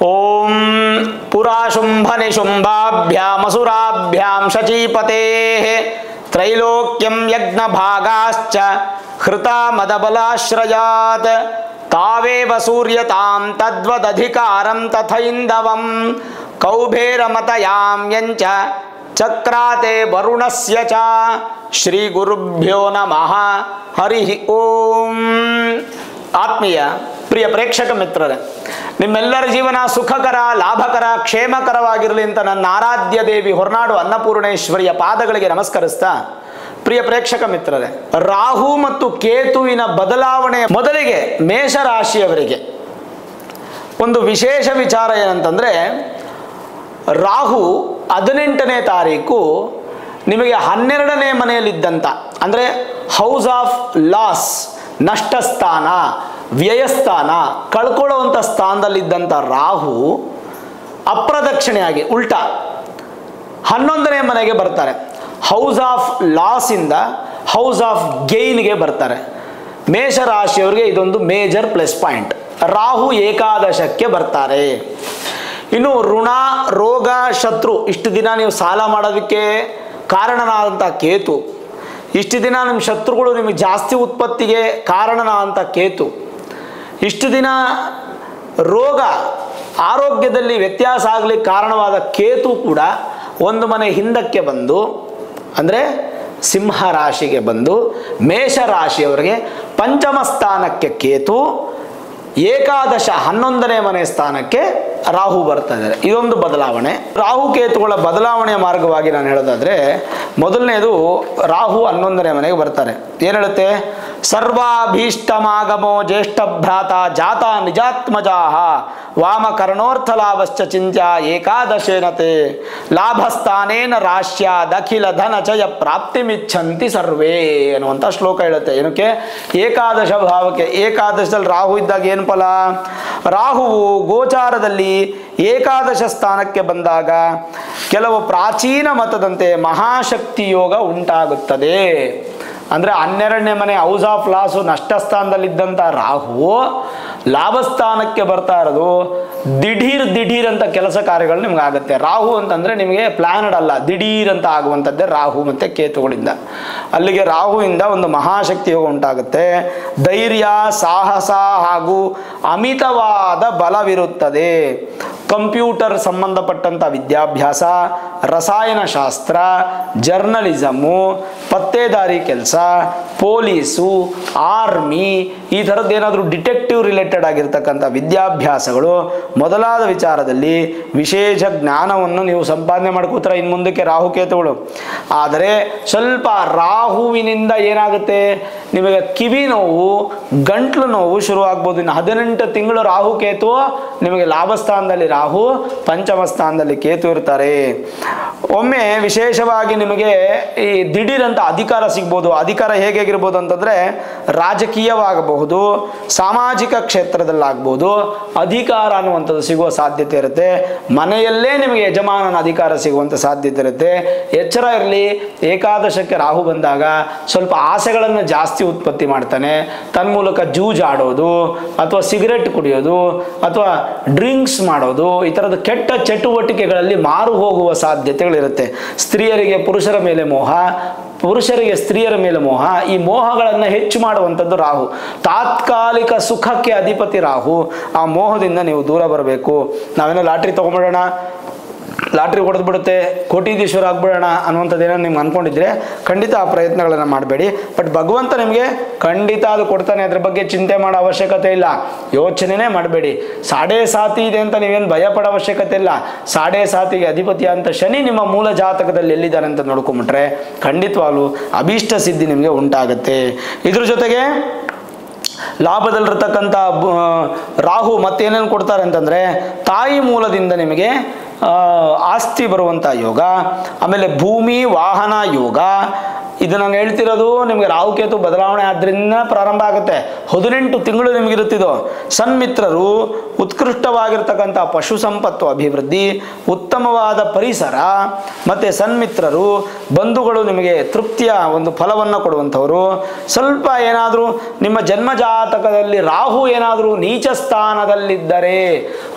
ಓಂ ಪುರಾಶುಂಭನಿಶುಂಭಾಭ್ಯಾಮಸುರಾಭ್ಯಾಂ ಶಚೀಪತೇಃ ತ್ರೈಲೋಕ್ಯಂ ಯಜ್ಞಭಾಗಾಶ್ಚ ಹೃತಾ ಮದಬಲಾಶ್ರಯಾತ್ ತಾವೇವ ಸೂರ್ಯತಾಂ ತದ್ವದಧಿಕಾರಂ ತಥೈಂದವಂ ಕೌಬೇರಮತಯಾಂ ಯಂಚ ಚಕ್ರಾತೆ ವರುಣಸ್ಯ ಚ ಶ್ರೀ ಗುರುಭ್ಯೋ ನಮಃ ಹರಿ ಓಂ. ಆತ್ಮೀಯ ಪ್ರಿಯ ಪ್ರೇಕ್ಷಕ ಮಿತ್ರರೇ, ನಿಮ್ಮೆಲ್ಲರ ಜೀವನ ಸುಖಕರ, ಲಾಭಕರ, ಕ್ಷೇಮಕರವಾಗಿರಲಿ ಅಂತ ನನ್ನ ಆರಾಧ್ಯ ದೇವಿ ಹೊರನಾಡು ಅನ್ನಪೂರ್ಣೇಶ್ವರಿಯ ಪಾದಗಳಿಗೆ ನಮಸ್ಕರಿಸ್ತಾ, ಪ್ರಿಯ ಪ್ರೇಕ್ಷಕ ಮಿತ್ರರೇ, ರಾಹು ಮತ್ತು ಕೇತುವಿನ ಬದಲಾವಣೆ ಮೊದಲಿಗೆ ಮೇಷರಾಶಿಯವರಿಗೆ ಒಂದು ವಿಶೇಷ ವಿಚಾರ ಏನಂತಂದರೆ, ರಾಹು 18ನೇ ತಾರೀಕು ನಿಮಗೆ 12ನೇ ಮನೆಯಲ್ಲಿದ್ದಂಥ, ಅಂದರೆ ಹೌಸ್ ಆಫ್ ಲಾಸ್, ನಷ್ಟಸ್ಥಾನ, ವ್ಯಯಸ್ಥಾನ, ಕಳ್ಕೊಳ್ಳುವಂಥ ಸ್ಥಾನದಲ್ಲಿದ್ದಂಥ ರಾಹು ಅಪ್ರದಕ್ಷಿಣೆಯಾಗಿ ಉಲ್ಟಾ 11ನೇ ಮನೆಗೆ ಬರ್ತಾರೆ. ಹೌಸ್ ಆಫ್ ಲಾಸಿಂದ ಹೌಸ್ ಆಫ್ ಗೈನ್ಗೆ ಬರ್ತಾರೆ. ಮೇಷರಾಶಿಯವರಿಗೆ ಇದೊಂದು ಮೇಜರ್ ಪ್ಲಸ್ ಪಾಯಿಂಟ್. ರಾಹು ಏಕಾದಶಕ್ಕೆ ಬರ್ತಾರೆ. ಇನ್ನು ಋಣ, ರೋಗ, ಶತ್ರು, ಇಷ್ಟು ದಿನ ನೀವು ಸಾಲ ಮಾಡೋದಕ್ಕೆ ಕಾರಣನಾದಂಥ ಕೇತು, ಇಷ್ಟು ದಿನ ನಿಮ್ಮ ಶತ್ರುಗಳು ನಿಮಗೆ ಜಾಸ್ತಿ ಉತ್ಪತ್ತಿಗೆ ಕಾರಣನಾದಂಥ ಕೇತು, ಇಷ್ಟು ದಿನ ರೋಗ, ಆರೋಗ್ಯದಲ್ಲಿ ವ್ಯತ್ಯಾಸ ಆಗಲಿಕ್ಕೆ ಕಾರಣವಾದ ಕೇತು ಕೂಡ ಒಂದು ಮನೆ ಹಿಂದಕ್ಕೆ ಬಂದು, ಅಂದರೆ ಸಿಂಹ ರಾಶಿಗೆ ಬಂದು ಮೇಷರಾಶಿಯವರಿಗೆ ಪಂಚಮ ಸ್ಥಾನಕ್ಕೆ ಕೇತು, ಏಕಾದಶ 11ನೇ ಮನೆ ಸ್ಥಾನಕ್ಕೆ ರಾಹು ಬರ್ತಾ ಇದ್ದಾರೆ. ಇದೊಂದು ಬದಲಾವಣೆ. ರಾಹು ಕೇತುಗಳ ಬದಲಾವಣೆಯ ಮಾರ್ಗವಾಗಿ ನಾನು ಹೇಳೋದಾದರೆ, ಮೊದಲನೇದು ರಾಹು 11ನೇ ಮನೆಗೆ ಬರ್ತಾರೆ. ಏನು ಹೇಳುತ್ತೆ? ಸರ್ವಾಭೀಷ್ಟಮಾಗಮೋ ಜ್ಯೇಷ್ಠ ಭ್ರಾತ ಜಾತ ನಿಜಾತ್ಮಜಾಹ ವಾಮ ಕರ್ಣೋರ್ಥ ಲಾಭಶ್ಚ ಚಿಂತ್ಯ ಏಕಾದಶೇನತೆ ಲಾಭಸ್ಥಾನೇನ ರಾಶ್ಯ ದಖಿಲ ಧನ ಚಯ ಪ್ರಾಪ್ತಿಮಿಚ್ಛಂತಿ ಸರ್ವೇ ಅನ್ನುವಂಥ ಶ್ಲೋಕ ಹೇಳುತ್ತೆ. ಏನಕ್ಕೆ? ಏಕಾದಶ ಭಾವಕ್ಕೆ. ಏಕಾದಶದಲ್ಲಿ ರಾಹು ಇದ್ದಾಗ ಏನು ಫಲ? ರಾಹುವು ಗೋಚಾರದಲ್ಲಿ ಏಕಾದಶ ಸ್ಥಾನಕ್ಕೆ ಬಂದಾಗ ಕೆಲವು ಪ್ರಾಚೀನ ಮತದಂತೆ ಮಹಾಶಕ್ತಿ ಯೋಗ ಉಂಟಾಗುತ್ತದೆ. ಅಂದರೆ 12ನೇ ಮನೆ ಹೌಸ್ ಆಫ್ ಲಾಸು ನಷ್ಟ ಸ್ಥಾನದಲ್ಲಿದ್ದಂಥ ರಾಹು ಲಾಭಸ್ಥಾನಕ್ಕೆ ಬರ್ತಾ ಇರೋದು ದಿಢೀರ್ ಅಂತ ಕೆಲಸ ಕಾರ್ಯಗಳು ನಿಮ್ಗೆ ಆಗುತ್ತೆ. ರಾಹು ಅಂತಂದರೆ ನಿಮಗೆ ಪ್ಲ್ಯಾನಡ್ ಅಲ್ಲ, ದಿಢೀರ್ ಅಂತ ಆಗುವಂಥದ್ದೇ ರಾಹು ಮತ್ತು ಕೇತುಗಳಿಂದ. ಅಲ್ಲಿಗೆ ರಾಹುವಿಂದ ಒಂದು ಮಹಾಶಕ್ತಿ ಯೋಗ ಉಂಟಾಗುತ್ತೆ. ಧೈರ್ಯ, ಸಾಹಸ ಹಾಗೂ ಅಮಿತವಾದ ಬಲವಿರುತ್ತದೆ. ಕಂಪ್ಯೂಟರ್ ಸಂಬಂಧಪಟ್ಟಂಥ ವಿದ್ಯಾಭ್ಯಾಸ, ರಸಾಯನಶಾಸ್ತ್ರ, ಜರ್ನಲಿಸಮು, ಪತ್ತೇದಾರಿ ಕೆಲಸ, ಪೊಲೀಸು, ಆರ್ಮಿ, ಈ ಥರದ್ದು ಏನಾದರೂ ಡಿಟೆಕ್ಟಿವ್ ರಿಲೇಟೆಡ್ ಆಗಿರ್ತಕ್ಕಂಥ ವಿದ್ಯಾಭ್ಯಾಸಗಳು ಮೊದಲಾದ ವಿಚಾರದಲ್ಲಿ ವಿಶೇಷ ಜ್ಞಾನವನ್ನು ನೀವು ಸಂಪಾದನೆ ಮಾಡ್ಕೋತಾರೆ ಇನ್ನು ಮುಂದಕ್ಕೆ ರಾಹುಕೇತುಗಳು. ಆದರೆ ಸ್ವಲ್ಪ ರಾಹುವಿನಿಂದ ಏನಾಗುತ್ತೆ, ನಿಮಗೆ ಕಿವಿ ನೋವು, ಗಂಟ್ಲು ನೋವು ಶುರುವಾಗ್ಬೋದು. ಇನ್ನು 18 ತಿಂಗಳು ರಾಹುಕೇತು ನಿಮಗೆ ಲಾಭಸ್ಥಾನದಲ್ಲಿ ರಾಹು, ಪಂಚಮ ಸ್ಥಾನದಲ್ಲಿ ಕೇತು ಇರ್ತಾರೆ. ಒಮ್ಮೆ ವಿಶೇಷವಾಗಿ ನಿಮಗೆ ಈ ದಿಢೀರಂತ ಅಧಿಕಾರ ಸಿಗ್ಬೋದು. ಅಧಿಕಾರ ಹೇಗಿರ್ಬೋದು ಅಂತಂದರೆ, ರಾಜಕೀಯವಾಗಬಹುದು, ಸಾಮಾಜಿಕ ಕ್ಷೇತ್ರದಲ್ಲಾಗ್ಬೋದು, ಅಧಿಕಾರ ಅನ್ನುವಂಥದ್ದು ಸಿಗುವ ಸಾಧ್ಯತೆ ಇರುತ್ತೆ. ಮನೆಯಲ್ಲೇ ನಿಮಗೆ ಯಜಮಾನನ ಅಧಿಕಾರ ಸಿಗುವಂಥ ಸಾಧ್ಯತೆ ಇರುತ್ತೆ. ಎಚ್ಚರ ಇರಲಿ, ಏಕಾದಶಕ್ಕೆ ರಾಹು ಬಂದಾಗ ಸ್ವಲ್ಪ ಆಸೆಗಳನ್ನು ಜಾಸ್ತಿ ಉತ್ಪತ್ತಿ ಮಾಡ್ತಾನೆ. ತನ್ಮೂಲಕ ಜೂಜಾಡೋದು, ಅಥವಾ ಸಿಗರೆಟ್ ಕುಡಿಯೋದು, ಅಥವಾ ಡ್ರಿಂಕ್ಸ್ ಮಾಡೋದು, ಈ ಥರದ ಕೆಟ್ಟ ಚಟುವಟಿಕೆಗಳಲ್ಲಿ ಮಾರು ಹೋಗುವ ಸಾಧ್ಯತೆಗಳಿರುತ್ತೆ. ಸ್ತ್ರೀಯರಿಗೆ ಪುರುಷರ ಮೇಲೆ ಮೋಹ, ಪುರುಷರಿಗೆ ಸ್ತ್ರೀಯರ ಮೇಲೆ ಮೋಹ, ಈ ಮೋಹಗಳನ್ನು ಹೆಚ್ಚು ಮಾಡುವಂಥದ್ದು ರಾಹು. ತಾತ್ಕಾಲಿಕ ಸುಖಕ್ಕೆ ಅಧಿಪತಿ ರಾಹು. ಆ ಮೋಹದಿಂದ ನೀವು ದೂರ ಬರಬೇಕು. ನಾವೇನೋ ಲಾಟ್ರಿ ತೊಗೊಂಬಿಡೋಣ, ಲಾಟ್ರಿ ಹೊಡೆದ್ಬಿಡುತ್ತೆ, ಕೋಟೀಶ್ವರ ಆಗ್ಬಿಡೋಣ ಅನ್ನುವಂಥದ್ದು ಏನೋ ನಿಮ್ಗೆ ಅಂದ್ಕೊಂಡಿದ್ರೆ ಖಂಡಿತ ಆ ಪ್ರಯತ್ನಗಳನ್ನು ಮಾಡಬೇಡಿ. ಬಟ್ ಭಗವಂತ ನಿಮಗೆ ಖಂಡಿತ ಅದು ಕೊಡ್ತಾನೆ, ಅದ್ರ ಬಗ್ಗೆ ಚಿಂತೆ ಮಾಡೋ ಅವಶ್ಯಕತೆ ಇಲ್ಲ, ಯೋಚನೆನೇ ಮಾಡಬೇಡಿ. ಸಾಡೆ ಸಾತಿ ಇದೆ ಅಂತ ನೀವೇನು ಭಯ ಪಡೋ ಅವಶ್ಯಕತೆ ಇಲ್ಲ. ಸಾಡೆ ಸಾತಿಗೆ ಅಧಿಪತಿ ಅಂತ ಶನಿ ನಿಮ್ಮ ಮೂಲ ಜಾತಕದಲ್ಲಿ ಎಲ್ಲಿದ್ದಾನೆ ಅಂತ ನೋಡ್ಕೊಂಬಿಟ್ರೆ ಖಂಡಿತವಾಗ್ಲೂ ಅಭೀಷ್ಟ ಸಿದ್ಧಿ ನಿಮಗೆ ಉಂಟಾಗುತ್ತೆ. ಇದ್ರ ಜೊತೆಗೆ ಲಾಭದಲ್ಲಿರ್ತಕ್ಕಂಥ ರಾಹು ಮತ್ತೇನೇನು ಕೊಡ್ತಾರೆ ಅಂತಂದರೆ, ತಾಯಿ ಮೂಲದಿಂದ ನಿಮಗೆ ಆಸ್ತಿ ಬರುವಂಥ ಯೋಗ, ಆಮೇಲೆ ಭೂಮಿ ವಾಹನ ಯೋಗ. ಇದು ನಾನು ಹೇಳ್ತಿರೋದು ನಿಮಗೆ ರಾಹುಕೇತು ಬದಲಾವಣೆ ಆದ್ರಿಂದ ಪ್ರಾರಂಭ ಆಗುತ್ತೆ. 18 ತಿಂಗಳು ನಿಮಗಿರುತ್ತಿದ್ದು. ಸನ್ಮಿತ್ರರು, ಉತ್ಕೃಷ್ಟವಾಗಿರ್ತಕ್ಕಂಥ ಪಶು ಸಂಪತ್ತು ಅಭಿವೃದ್ಧಿ, ಉತ್ತಮವಾದ ಪರಿಸರ, ಮತ್ತು ಸನ್ಮಿತ್ರರು, ಬಂಧುಗಳು ನಿಮಗೆ ತೃಪ್ತಿಯ ಒಂದು ಫಲವನ್ನು ಕೊಡುವಂಥವರು. ಸ್ವಲ್ಪ ಏನಾದರೂ ನಿಮ್ಮ ಜನ್ಮ ಜಾತಕದಲ್ಲಿ ರಾಹು ಏನಾದರೂ ನೀಚ ಸ್ಥಾನದಲ್ಲಿದ್ದರೆ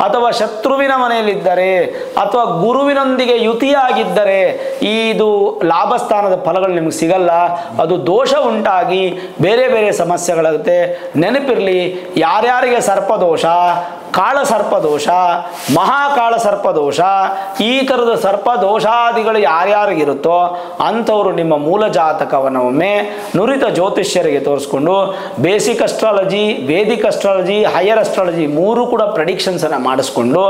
ಅಥವಾ ಶತ್ರುವಿನ ಮನೆಯಲ್ಲಿದ್ದರೆ ಅಥವಾ ಗುರುವಿನೊಂದಿಗೆ ಯುತಿಯಾಗಿದ್ದರೆ ಇದು ಲಾಭಸ್ಥಾನದ ಫಲಗಳು ನಿಮಗೆ ಸಿಗಲ್ಲ, ಅದು ದೋಷ ಉಂಟಾಗಿ ಬೇರೆ ಬೇರೆ ಸಮಸ್ಯೆಗಳಾಗುತ್ತೆ. ನೆನಪಿರಲಿ, ಯಾರ್ಯಾರಿಗೆ ಸರ್ಪದೋಷ, ಕಾಳಸರ್ಪದೋಷ, ಮಹಾಕಾಳ ಸರ್ಪದೋಷ, ಈ ಥರದ ಸರ್ಪದೋಷಾದಿಗಳು ಯಾರ್ಯಾರಿಗಿರುತ್ತೋ ಅಂಥವರು ನಿಮ್ಮ ಮೂಲ ಜಾತಕವನ್ನು ಒಮ್ಮೆ ನುರಿತ ಜ್ಯೋತಿಷ್ಯರಿಗೆ ತೋರಿಸ್ಕೊಂಡು basic astrology, Vedic astrology, higher astrology ಮೂರು ಕೂಡ ಪ್ರೆಡಿಕ್ಷನ್ಸನ್ನು ಮಾಡಿಸ್ಕೊಂಡು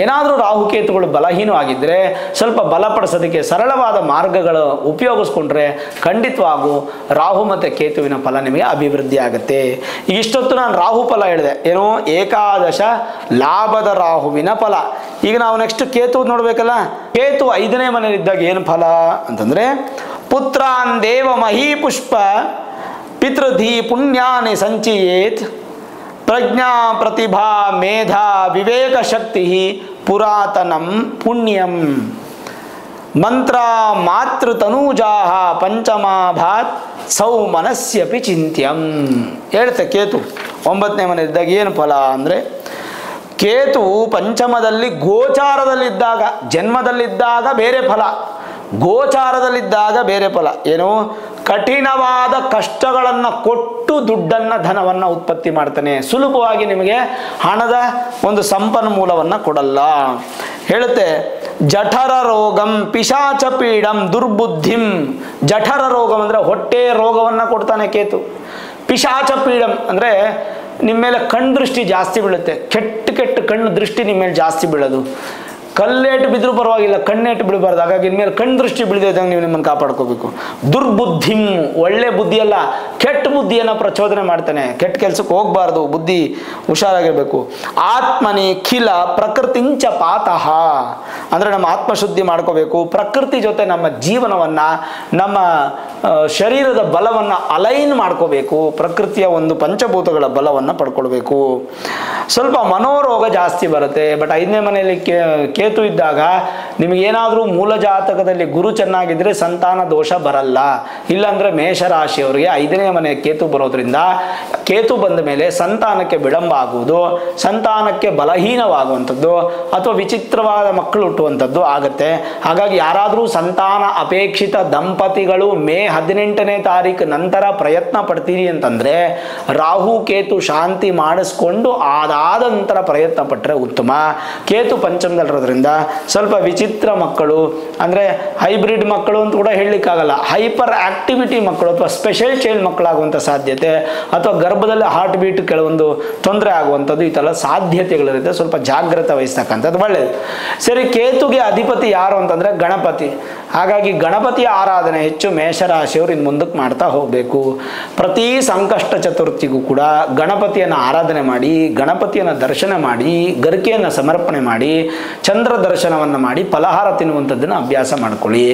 ಏನಾದರೂ ರಾಹುಕೇತುಗಳು ಬಲಹೀನವಾಗಿದ್ದರೆ ಸ್ವಲ್ಪ ಬಲಪಡಿಸೋದಕ್ಕೆ ಸರಳವಾದ ಮಾರ್ಗಗಳು ಉಪಯೋಗಿಸ್ಕೊಂಡ್ರೆ ಖಂಡಿತವಾಗೂ ರಾಹು ಮತ್ತು ಕೇತುವಿನ ಫಲ ನಿಮಗೆ ಅಭಿವೃದ್ಧಿ ಆಗುತ್ತೆ. ಇಷ್ಟೊತ್ತು ನಾನು ರಾಹು ಫಲ ಹೇಳಿದೆ, ಏನು ಏಕಾದಶ ಲಾಭದ ರಾಹುವಿನ ಫಲ. ಈಗ ನಾವು ನೆಕ್ಸ್ಟ್ ಕೇತು ನೋಡ್ಬೇಕಲ್ಲ. ಕೇತು 5ನೇ ಮನೆಯಲ್ಲಿದ್ದಾಗ ಏನು ಫಲ ಅಂತಂದ್ರೆ, ಪುತ್ರಾನ್ ದೇವ ಮಹೀ ಪುಷ್ಪ ಪಿತೃಧಿ ಪುಣ್ಯಾನಿ ಸಂಚಯೇತ್ ಪ್ರಜ್ಞಾ ಪ್ರತಿಭಾ ಮೇಧಾ ವಿವೇಕ ಶಕ್ತಿ ಪುರಾತನಂ ಪುಣ್ಯಂ ಮಂತ್ರ ಮಾತೃತನೂಜಾ ಪಂಚಮಾಭಾತ್ ಸೌಮನಸ್ಯಪಿ ಚಿಂತ್ಯಂ. ಹೇಳ್ತೆ ಕೇತು 9ನೇ ಮನೆಯಲ್ಲಿದ್ದಾಗ ಏನು ಫಲ ಅಂದರೆ, ಕೇತು ಪಂಚಮದಲ್ಲಿ ಗೋಚಾರದಲ್ಲಿದ್ದಾಗ, ಜನ್ಮದಲ್ಲಿದ್ದಾಗ ಬೇರೆ ಫಲ, ಗೋಚಾರದಲ್ಲಿದ್ದಾಗ ಬೇರೆ ಫಲ. ಏನು, ಕಠಿಣವಾದ ಕಷ್ಟಗಳನ್ನು ಕೊಟ್ಟು ದುಡ್ಡನ್ನು ಧನವನ್ನು ಉತ್ಪತ್ತಿ ಮಾಡ್ತಾನೆ, ಸುಲಭವಾಗಿ ನಿಮಗೆ ಹಣದ ಒಂದು ಸಂಪನ್ಮೂಲವನ್ನು ಕೊಡಲ್ಲ. ಹೇಳುತ್ತೆ, ಜಠರ ರೋಗಂ ಪಿಶಾಚ ಪೀಡಂ ದುರ್ಬುದ್ಧಿಂ. ಜಠರ ರೋಗಂ ಅಂದರೆ ಹೊಟ್ಟೆ ರೋಗವನ್ನು ಕೊಡ್ತಾನೆ ಕೇತು. ಪಿಶಾಚ ಪೀಡಂ ಅಂದರೆ ನಿಮ್ಮ ಮೇಲೆ ಕಣ್ಣು ದೃಷ್ಟಿ ಜಾಸ್ತಿ ಬೀಳುತ್ತೆ, ಕೆಟ್ಟ ಕೆಟ್ಟ ಕಣ್ಣು ದೃಷ್ಟಿ ನಿಮ್ಮ ಮೇಲೆ ಜಾಸ್ತಿ ಬೀಳೋದು. ಕಲ್ಲೇಟು ಬಿದ್ದರೂ ಪರವಾಗಿಲ್ಲ, ಕಣ್ಣೇಟು ಬೀಳಬಾರ್ದು. ಹಾಗಾಗಿ ಇನ್ಮೇಲೆ ಕಣ್ಣು ದೃಷ್ಟಿ ಬೀಳದಿದ್ದಂಗೆ ನೀವು ನಿಮ್ಮನ್ನು ಕಾಪಾಡ್ಕೋಬೇಕು. ದುರ್ಬುದ್ಧಿಂ, ಒಳ್ಳೆ ಬುದ್ಧಿಯಲ್ಲ ಕೆಟ್ಟ ಬುದ್ಧಿಯನ್ನು ಪ್ರಚೋದನೆ ಮಾಡ್ತಾನೆ, ಕೆಟ್ಟ ಕೆಲಸಕ್ಕೆ ಹೋಗಬಾರ್ದು, ಬುದ್ಧಿ ಹುಷಾರಾಗಿರಬೇಕು. ಆತ್ಮನಿ ಖಿಲ ಪ್ರಕೃತಿಂಚ ಪಾತಃ ಅಂದರೆ ನಮ್ಮ ಆತ್ಮಶುದ್ಧಿ ಮಾಡ್ಕೋಬೇಕು. ಪ್ರಕೃತಿ ಜೊತೆ ನಮ್ಮ ಜೀವನವನ್ನು, ನಮ್ಮ ಶರೀರದ ಬಲವನ್ನು ಅಲೈನ್ ಮಾಡ್ಕೋಬೇಕು. ಪ್ರಕೃತಿಯ ಒಂದು ಪಂಚಭೂತಗಳ ಬಲವನ್ನು ಪಡ್ಕೊಳ್ಬೇಕು. ಸ್ವಲ್ಪ ಮನೋರೋಗ ಜಾಸ್ತಿ ಬರುತ್ತೆ. ಬಟ್ 5ನೇ ಮನೆಯಲ್ಲಿ ಕೇತು ಇದ್ದಾಗ ನಿಮಗೇನಾದರೂ ಮೂಲ ಜಾತಕದಲ್ಲಿ ಗುರು ಚೆನ್ನಾಗಿದ್ದರೆ ಸಂತಾನ ದೋಷ ಬರಲ್ಲ. ಇಲ್ಲಾಂದರೆ ಮೇಷರಾಶಿಯವರಿಗೆ 5ನೇ ಮನೆ ಕೇತು ಬರೋದ್ರಿಂದ, ಕೇತು ಬಂದ ಮೇಲೆ ಸಂತಾನಕ್ಕೆ ವಿಳಂಬ ಆಗುವುದು, ಸಂತಾನಕ್ಕೆ ಬಲಹೀನವಾಗುವಂಥದ್ದು ಅಥವಾ ವಿಚಿತ್ರವಾದ ಮಕ್ಕಳು ಹುಟ್ಟುವಂಥದ್ದು ಆಗುತ್ತೆ. ಹಾಗಾಗಿ ಯಾರಾದರೂ ಸಂತಾನ ಅಪೇಕ್ಷಿತ ದಂಪತಿಗಳು ಮೇ 18ನೇ ತಾರೀಕು ನಂತರ ಪ್ರಯತ್ನ ಪಡ್ತೀರಿ ಅಂತಂದರೆ ರಾಹು ಕೇತು ಶಾಂತಿ ಮಾಡಿಸ್ಕೊಂಡು ಅದಾದ ನಂತರ ಪ್ರಯತ್ನ ಪಟ್ಟರೆ ಉತ್ತಮ. ಕೇತು ಪಂಚಮದಲ್ಲಿರೋದ್ರಿಂದ ಸ್ವಲ್ಪ ವಿಚಿತ್ರ ಮಕ್ಕಳು ಅಂದರೆ ಹೈಬ್ರಿಡ್ ಮಕ್ಕಳು ಅಂತ ಕೂಡ ಹೇಳಲಿಕ್ಕಾಗಲ್ಲ, ಹೈಪರ್ ಆಕ್ಟಿವಿಟಿ ಮಕ್ಕಳು ಅಥವಾ ಸ್ಪೆಷಲ್ ಚೈಲ್ಡ್ ಮಕ್ಕಳಾಗುವಂಥ ಸಾಧ್ಯತೆ, ಅಥವಾ ಗರ್ಭದಲ್ಲಿ ಹಾರ್ಟ್ ಬೀಟ್ ಕೆಲವೊಂದು ತೊಂದರೆ ಆಗುವಂಥದ್ದು, ಈ ಥರ ಸಾಧ್ಯತೆಗಳಿರುತ್ತೆ. ಸ್ವಲ್ಪ ಜಾಗ್ರತೆ ವಹಿಸ್ತಕ್ಕಂಥದ್ದು ಒಳ್ಳೆಯದು. ಸರಿ, ಕೇತುಗೆ ಅಧಿಪತಿ ಯಾರು ಅಂತಂದರೆ ಗಣಪತಿ. ಹಾಗಾಗಿ ಗಣಪತಿಯ ಆರಾಧನೆ ಹೆಚ್ಚು ಮೇಷರಾಶಿಯವರು ಇನ್ನು ಮುಂದಕ್ಕೆ ಮಾಡ್ತಾ ಹೋಗಬೇಕು. ಪ್ರತಿ ಸಂಕಷ್ಟ ಚತುರ್ಥಿಗೂ ಕೂಡ ಗಣಪತಿಯನ್ನು ಆರಾಧನೆ ಮಾಡಿ, ಗಣಪತಿಯನ್ನು ದರ್ಶನ ಮಾಡಿ, ಗರಿಕೆಯನ್ನು ಸಮರ್ಪಣೆ ಮಾಡಿ, ಚಂದ್ರ ದರ್ಶನವನ್ನು ಮಾಡಿ ಫಲಹಾರ ತಿನ್ನುವಂಥದ್ದನ್ನು ಅಭ್ಯಾಸ ಮಾಡ್ಕೊಳ್ಳಿ.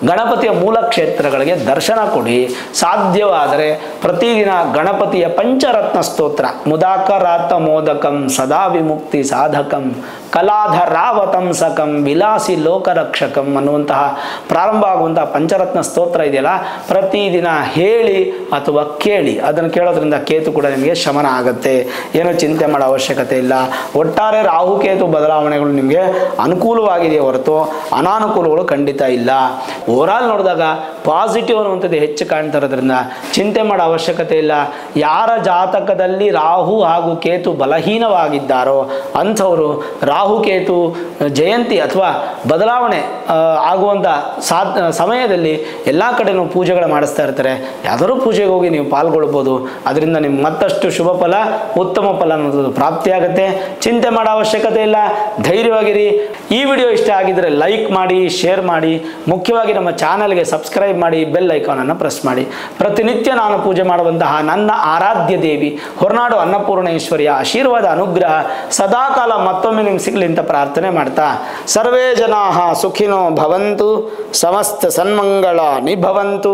ಗಣಪತಿಯ ಮೂಲ ಕ್ಷೇತ್ರಗಳಿಗೆ ದರ್ಶನ ಕೊಡಿ. ಸಾಧ್ಯವಾದರೆ ಪ್ರತಿದಿನ ಗಣಪತಿಯ ಪಂಚರತ್ನ ಸ್ತೋತ್ರ, ಮುದಾಕರಾತ ಮೋದಕಂ ಸದಾ ವಿಮುಕ್ತಿ ಸಾಧಕಂ ಕಲಾಧರಾವತಂಸಕಂ ವಿಲಾಸಿ ಲೋಕರಕ್ಷಕಂ ಅನ್ನುವಂತಹ ಪ್ರಾರಂಭ ಆಗುವಂತಹ ಪಂಚರತ್ನ ಸ್ತೋತ್ರ ಇದೆಯಲ್ಲ, ಪ್ರತಿದಿನ ಹೇಳಿ ಅಥವಾ ಕೇಳಿ. ಅದನ್ನು ಕೇಳೋದ್ರಿಂದ ಕೇತು ಕೂಡ ನಿಮಗೆ ಶಮನ ಆಗುತ್ತೆ. ಏನೋ ಚಿಂತೆ ಮಾಡೋ ಅವಶ್ಯಕತೆ ಇಲ್ಲ. ಒಟ್ಟಾರೆ ರಾಹುಕೇತು ಬದಲಾವಣೆಗಳು ನಿಮಗೆ ಅನುಕೂಲವಾಗಿದೆಯೇ ಹೊರತು ಅನಾನುಕೂಲಗಳು ಖಂಡಿತ ಇಲ್ಲ. ಓವರಾಲ್ ನೋಡಿದಾಗ ಪಾಸಿಟಿವ್ ಅನ್ನುವಂಥದ್ದು ಹೆಚ್ಚು ಕಾಣ್ತಾ ಇರೋದ್ರಿಂದ ಚಿಂತೆ ಮಾಡೋ ಅವಶ್ಯಕತೆ ಇಲ್ಲ. ಯಾರ ಜಾತಕದಲ್ಲಿ ರಾಹು ಹಾಗೂ ಕೇತು ಬಲಹೀನವಾಗಿದ್ದಾರೋ ಅಂಥವರು ರಾಹುಕೇತು ಜಯಂತಿ ಅಥವಾ ಬದಲಾವಣೆ ಆಗುವಂಥ ಸಮಯದಲ್ಲಿ ಎಲ್ಲ ಕಡೆನೂ ಪೂಜೆಗಳು ಮಾಡಿಸ್ತಾ ಇರ್ತಾರೆ. ಯಾವ್ದಾದ್ರು ಪೂಜೆಗೆ ಹೋಗಿ ನೀವು ಪಾಲ್ಗೊಳ್ಬೋದು. ಅದರಿಂದ ನಿಮ್ಗೆ ಮತ್ತಷ್ಟು ಶುಭ ಫಲ, ಉತ್ತಮ ಫಲ ಅನ್ನೋದು ಪ್ರಾಪ್ತಿಯಾಗುತ್ತೆ. ಚಿಂತೆ ಮಾಡೋ ಅವಶ್ಯಕತೆ ಇಲ್ಲ, ಧೈರ್ಯವಾಗಿರಿ. ಈ ವಿಡಿಯೋ ಇಷ್ಟ ಆಗಿದ್ರೆ ಲೈಕ್ ಮಾಡಿ, ಶೇರ್ ಮಾಡಿ, ಮುಖ್ಯವಾಗಿ ನಮ್ಮ ಚಾನಲ್ಗೆ ಸಬ್ಸ್ಕ್ರೈಬ್ ಮಾಡಿ, ಬೆಲ್ ಐಕಾನನ್ನು ಪ್ರೆಸ್ ಮಾಡಿ. ಪ್ರತಿನಿತ್ಯ ನಾನು ಪೂಜೆ ಮಾಡುವಂತಹ ನನ್ನ ಆರಾಧ್ಯ ದೇವಿ ಹೊರನಾಡು ಅನ್ನಪೂರ್ಣೇಶ್ವರಿಯ ಆಶೀರ್ವಾದ ಅನುಗ್ರಹ ಸದಾಕಾಲ ಮತ್ತೊಮ್ಮೆ ನಿಮ್ಗೆ ಸಿಗಲಿ ಅಂತ ಪ್ರಾರ್ಥನೆ ಮಾಡ್ತಾ, ಸರ್ವೇ ಜನಾಃ ಸುಖಿನೋ ಭವಂತು, ಸಮಸ್ತ ಸನ್ಮಂಗಳಾನಿ ಭವಂತು.